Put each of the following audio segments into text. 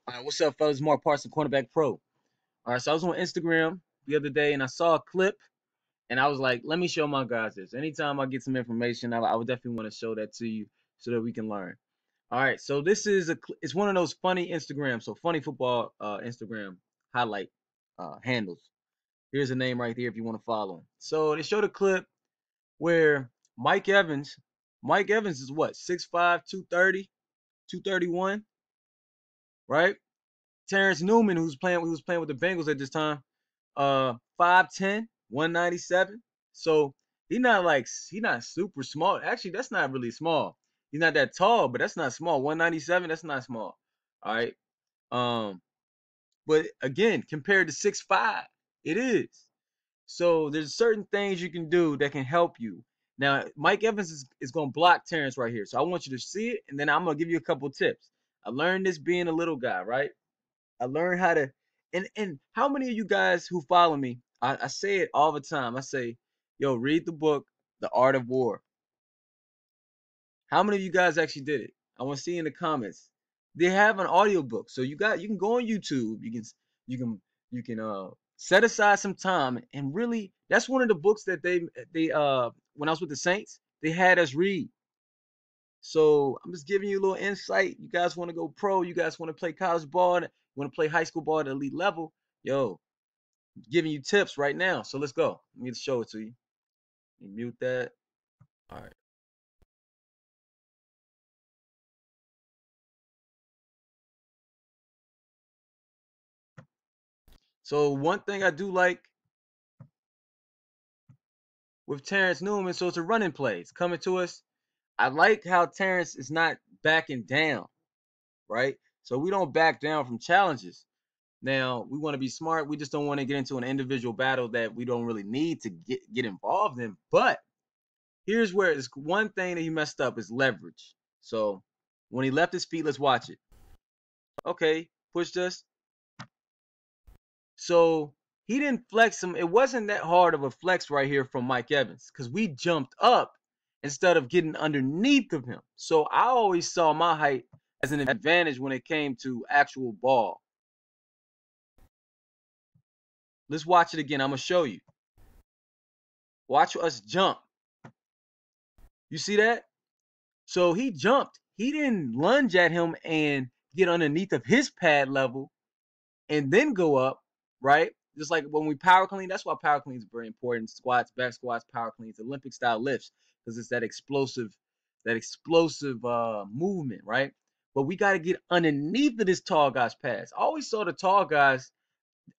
All right, what's up, fellas? Mark Parson, Cornerback Pro. All right, so I was on Instagram the other day and I saw a clip and I was like, let me show my guys this. Anytime I get some information, I would definitely want to show that to you so that we can learn. All right, so this is it's one of those funny Instagram, so funny football Instagram highlight handles. Here's a name right here if you want to follow him. So they showed a clip where Mike Evans is what, 6'5", 230, 231, right? Terrence Newman, who was playing with the Bengals at this time, 5'10", 197. So he's not super small. Actually, that's not really small. He's not that tall, but that's not small. 197, that's not small. All right. Um, but again, compared to 6'5", it is. So there's certain things you can do that can help you. Now, Mike Evans is gonna block Terrence right here. So I want you to see it, and then I'm gonna give you a couple tips. I learned this being a little guy, right? I learned how to, and how many of you guys who follow me, I say it all the time. I say, yo, read the book, The Art of War. How many of you guys actually did it? I want to see in the comments. They have an audiobook. So you can go on YouTube. You can you can set aside some time and really that's one of the books that they when I was with the Saints, they had us read. So I'm just giving you a little insight. You guys want to go pro, you guys want to play college ball, you want to play high school ball at elite level, yo, I'm giving you tips right now. So let's go. Let me just show it to you. Let me mute that. All right. So one thing I do like with Terrence Newman, so it's a running play. It's coming to us. I like how Terrence is not backing down, right? So we don't back down from challenges. Now, we want to be smart. We just don't want to get into an individual battle that we don't really need to get involved in. But here's where it's one thing that he messed up is leverage. So when he left his feet, let's watch it. Okay, pushed us. So he didn't flex him. It wasn't that hard of a flex right here from Mike Evans because we jumped up instead of getting underneath of him. So I always saw my height as an advantage when it came to actual ball. Let's watch it again. I'm going to show you. Watch us jump. You see that? So he jumped. He didn't lunge at him and get underneath of his pad level and then go up, right? Just like when we power clean, that's why power clean is very important. Squats, back squats, power cleans, Olympic style lifts, because it's that explosive movement, right? But we got to get underneath of this tall guy's pads. I always saw the tall guys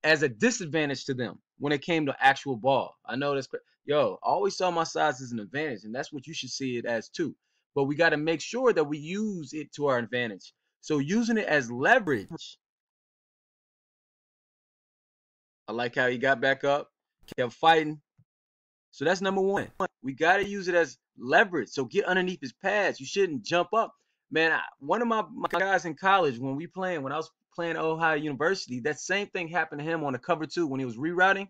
as a disadvantage to them when it came to actual ball. I know that's yo, I always saw my size as an advantage, and that's what you should see it as too. But we got to make sure that we use it to our advantage. So using it as leverage. I like how he got back up, kept fighting. So that's number one. We got to use it as leverage. So get underneath his pads. You shouldn't jump up. Man, one of my guys in college, when I was playing at Ohio University, that same thing happened to him on the cover two when he was rerouting,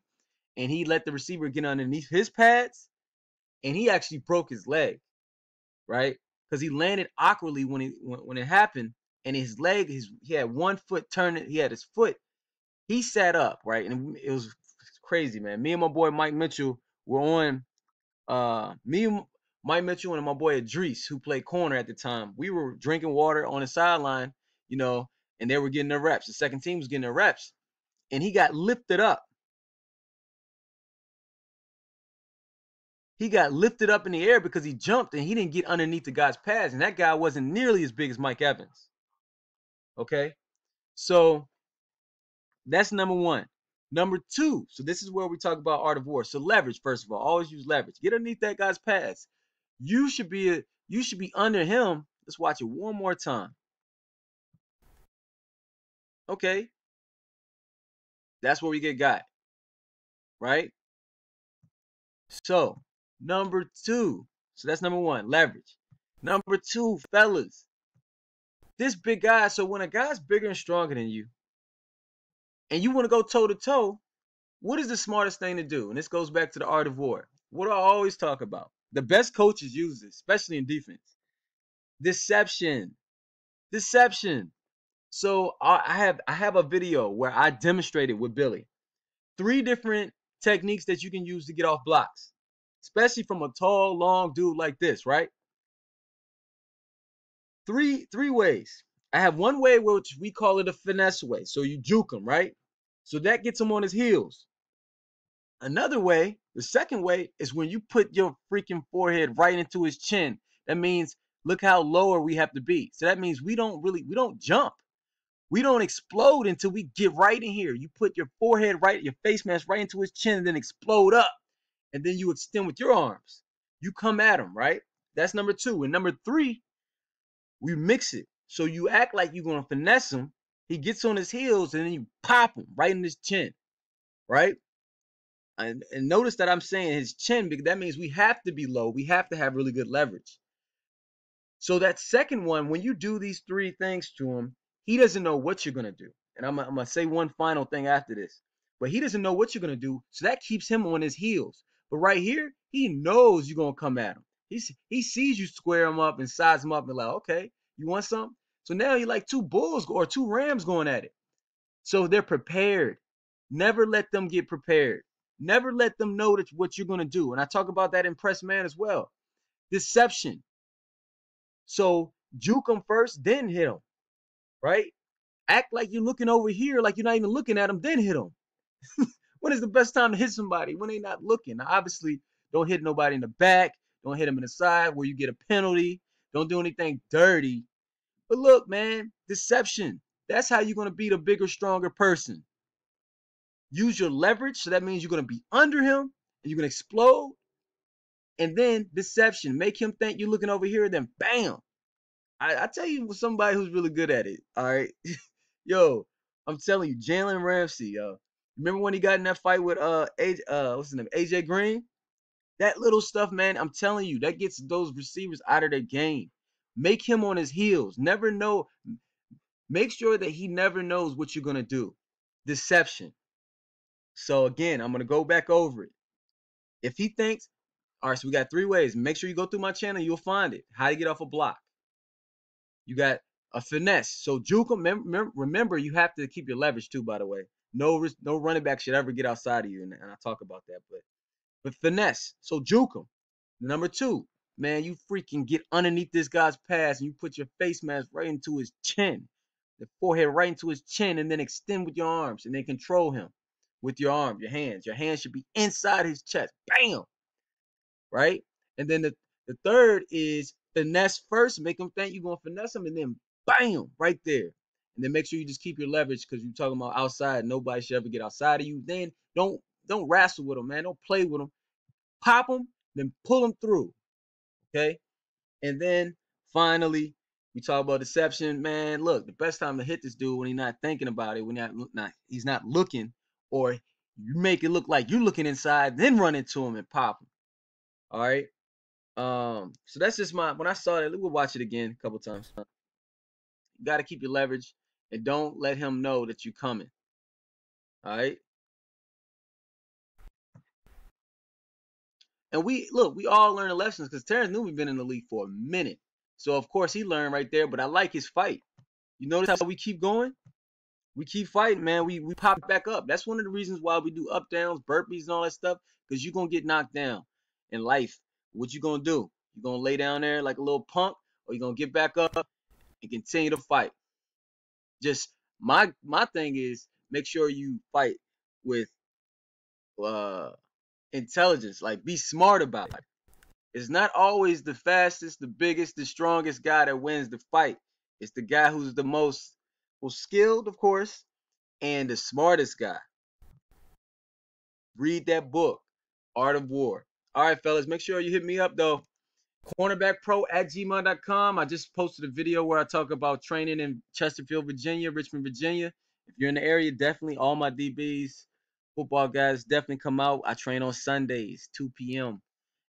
and he let the receiver get underneath his pads, and he actually broke his leg, right? Because he landed awkwardly when it happened, and his leg, he had one foot turned, he had his foot, he sat up, right? And it was crazy, man. Me and my boy Mike Mitchell were on Mike Mitchell and my boy Idris, who played corner at the time. We were drinking water on the sideline, and they were getting their reps. The second team was getting their reps. And he got lifted up. He got lifted up in the air because he jumped and he didn't get underneath the guy's pads. And that guy wasn't nearly as big as Mike Evans. Okay? So that's number one. Number two, so this is where we talk about art of war. So leverage, first of all, always use leverage. Get underneath that guy's pads. You should be under him. Let's watch it one more time. Okay, that's where we get got, right? So number two, so that's number one, leverage. Number two, fellas, this big guy. So when a guy's bigger and stronger than you, and you want to go toe to toe, what is the smartest thing to do? And this goes back to the art of war. What do I always talk about? The best coaches use this, especially in defense. Deception. Deception. So I have a video where I demonstrated with Billy 3 different techniques that you can use to get off blocks, especially from a tall, long dude like this, right? Three ways. I have one way which we call it a finesse way. So you juke him, right? So that gets him on his heels. Another way, the second way, is when you put your freaking forehead right into his chin. That means look how lower we have to be. So that means we don't jump. We don't explode until we get right in here. You put your forehead right, your face mask right into his chin, and then explode up. And then you extend with your arms. You come at him, right? That's number 2. And number 3, we mix it. So you act like you're gonna finesse him. He gets on his heels, and then you pop him right in his chin, right? And notice that I'm saying his chin because that means we have to be low. We have to have really good leverage. So that second one, when you do these 3 things to him, he doesn't know what you're gonna do. And I'm gonna say one final thing after this, but he doesn't know what you're gonna do, so that keeps him on his heels. But right here, he knows you're gonna come at him. He sees you square him up and size him up and like, okay, you want something? So now he like 2 bulls or 2 rams going at it. So they're prepared. Never let them get prepared. Never let them know that what you're gonna do. And I talk about that in Press Man as well. Deception. So juke them first, then hit them, right? Act like you're looking over here, like you're not even looking at them, then hit them. When is the best time to hit somebody? When they're not looking. Now, obviously, don't hit nobody in the back. Don't hit them in the side where you get a penalty. Don't do anything dirty. But look, man, deception. That's how you're going to beat a bigger, stronger person. Use your leverage. So that means you're going to be under him and you're going to explode. And then deception. Make him think you're looking over here, then bam. I tell you somebody who's really good at it. All right. Yo, I'm telling you, Jalen Ramsey, yo. Remember when he got in that fight with what's his name? AJ Green? That little stuff, man, I'm telling you, that gets those receivers out of their game. Make him on his heels. Never know. Make sure that he never knows what you're gonna do. Deception. So again, I'm gonna go back over it. If he thinks, all right, so we got 3 ways. Make sure you go through my channel, you'll find it. How to get off a block. You got a finesse. So juke him. Remember, you have to keep your leverage too. By the way, no running back should ever get outside of you, and I talk about that. But finesse. So juke him. Number 2, man, you freaking get underneath this guy's pass and you put your face mask right into his chin, the forehead right into his chin, and then extend with your arms and then control him with your arm, your hands. Your hands should be inside his chest. Bam. Right? And then the third is finesse first, make them think you're gonna finesse them, and then bam, right there. And then make sure you just keep your leverage because you're talking about outside. Nobody should ever get outside of you. Then don't wrestle with them, man. Don't play with them. Pop them, then pull them through. Okay. And then finally, we talk about deception, man. Look, the best time to hit this dude when he's not thinking about it, when he's not looking, or you make it look like you're looking inside, then run into him and pop him. All right. So that's just when I saw that, we'll watch it again a couple times. You got to keep your leverage and don't let him know that you're coming. All right. And we all learn lessons because Terrence Newman been in the league for a minute. So of course he learned right there, but I like his fight. You notice how we keep going? We keep fighting, man. We pop back up. That's one of the reasons why we do up downs, burpees, and all that stuff, because you're gonna get knocked down in life. What you gonna do? You gonna lay down there like a little punk, or you gonna get back up and continue to fight? Just my thing is make sure you fight with uh intelligence. Like be smart about it. It's not always the fastest, the biggest, the strongest guy that wins the fight. It's the guy who's the most skilled, of course, and the smartest guy. Read that book, Art of War. All right, fellas, make sure you hit me up though. Cornerbackpro@gmail.com. I just posted a video where I talk about training in Chesterfield, Virginia, Richmond, Virginia. If you're in the area, definitely all my DBs, football guys, definitely come out. I train on Sundays, 2 p.m.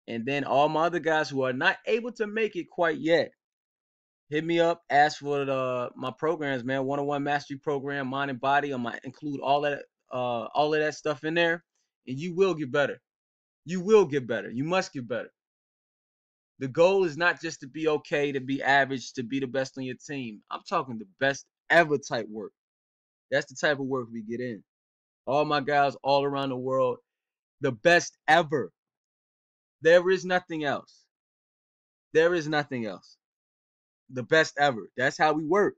And then all my other guys who are not able to make it quite yet, hit me up, ask for my programs, man. 101 Mastery Program, Mind and Body. I might include all of that stuff in there, and you will get better. You will get better. You must get better. The goal is not just to be okay, to be average, to be the best on your team. I'm talking the best ever type work. That's the type of work we get in. All my guys all around the world, the best ever. There is nothing else. There is nothing else. The best ever. That's how we work.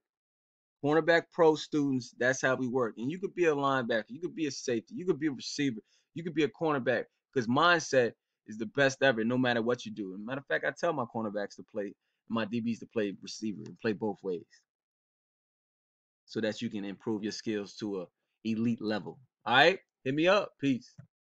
Cornerback pro students, that's how we work. And you could be a linebacker, you could be a safety, you could be a receiver, you could be a cornerback. Because mindset is the best ever, no matter what you do. And matter of fact, I tell my cornerbacks to play, my DBs to play receiver and play both ways, so that you can improve your skills to a elite level. All right, hit me up. Peace.